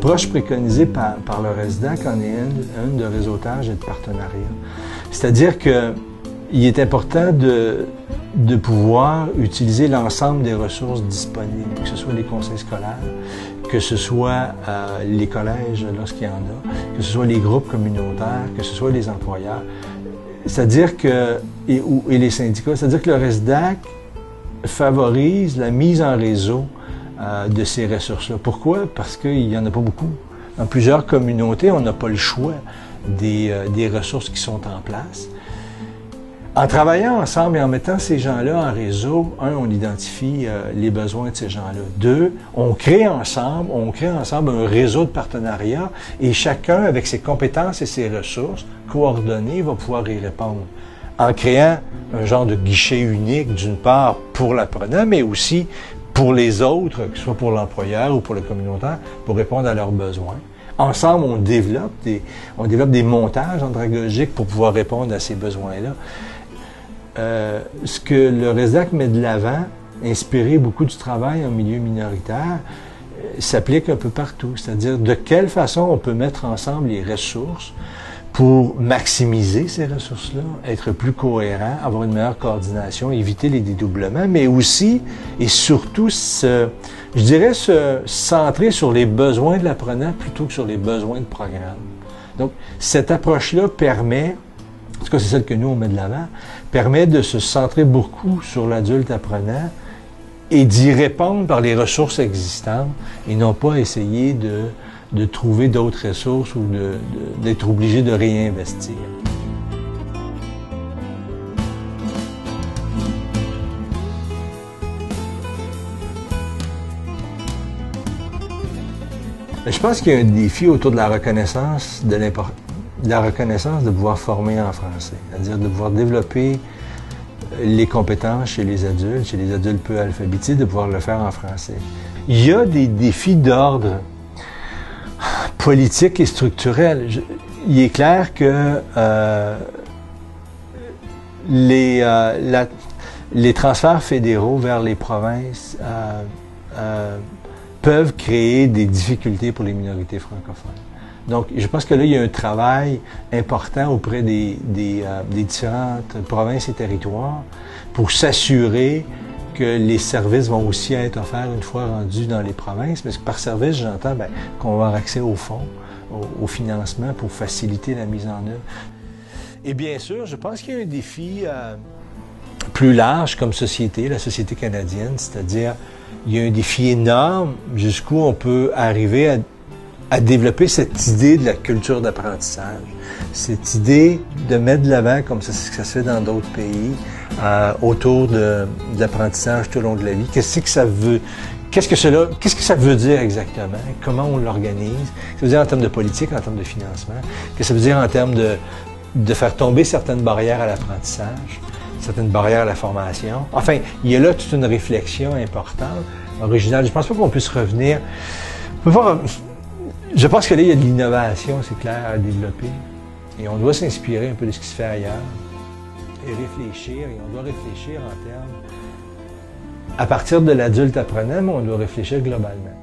l'approche préconisée par le RESDAC en est une de réseautage et de partenariat. C'est-à-dire qu'il est important de pouvoir utiliser l'ensemble des ressources disponibles, que ce soit les conseils scolaires, que ce soit les collèges lorsqu'il y en a, que ce soit les groupes communautaires, que ce soit les employeurs, c'est-à-dire que, et les syndicats, c'est-à-dire que le RESDAC favorise la mise en réseau de ces ressources-là. Pourquoi? Parce qu'il n'y en a pas beaucoup. Dans plusieurs communautés, on n'a pas le choix des ressources qui sont en place. En travaillant ensemble et en mettant ces gens-là en réseau, on identifie les besoins de ces gens-là. Deux, on crée ensemble un réseau de partenariat et chacun, avec ses compétences et ses ressources coordonnées, va pouvoir y répondre. En créant un genre de guichet unique, d'une part, pour l'apprenant, mais aussi pour les autres, que ce soit pour l'employeur ou pour le communautaire, pour répondre à leurs besoins. Ensemble, on développe des montages andragogiques pour pouvoir répondre à ces besoins-là. Ce que le RESDAC met de l'avant, inspiré beaucoup du travail en milieu minoritaire, s'applique un peu partout. C'est-à-dire de quelle façon on peut mettre ensemble les ressources pour maximiser ces ressources-là, être plus cohérent, avoir une meilleure coordination, éviter les dédoublements, mais aussi et surtout se centrer sur les besoins de l'apprenant plutôt que sur les besoins de programme. Donc, cette approche-là permet, en tout cas c'est celle que nous on met de l'avant, permet de se centrer beaucoup sur l'adulte apprenant et d'y répondre par les ressources existantes et non pas essayer de trouver d'autres ressources ou d'être obligé de réinvestir. Je pense qu'il y a un défi autour de la reconnaissance de pouvoir former en français, c'est-à-dire de pouvoir développer les compétences chez les adultes peu alphabétisés, de pouvoir le faire en français. Il y a des défis d'ordre politique et structurel. Il est clair que les transferts fédéraux vers les provinces peuvent créer des difficultés pour les minorités francophones. Donc, je pense que là, il y a un travail important auprès des différentes provinces et territoires pour s'assurer que les services vont aussi être offerts une fois rendus dans les provinces. Mais par service, j'entends qu'on va avoir accès aux fonds, au financement pour faciliter la mise en œuvre. Et bien sûr, je pense qu'il y a un défi plus large comme société, la société canadienne, c'est-à-dire il y a un défi énorme jusqu'où on peut arriver à développer cette idée de la culture d'apprentissage, cette idée de mettre de l'avant, comme ça se fait dans d'autres pays, autour de l'apprentissage tout au long de la vie. Qu'est-ce que ça veut dire exactement? Comment on l'organise? Qu'est-ce que ça veut dire en termes de politique, en termes de financement? Qu'est-ce que ça veut dire en termes de faire tomber certaines barrières à l'apprentissage, certaines barrières à la formation? Enfin, il y a là toute une réflexion importante, originale. Je pense pas qu'on puisse revenir. Je pense que là, il y a de l'innovation, c'est clair, à développer. Et on doit s'inspirer un peu de ce qui se fait ailleurs. Et réfléchir, et on doit réfléchir en termes, à partir de l'adulte apprenant, mais on doit réfléchir globalement.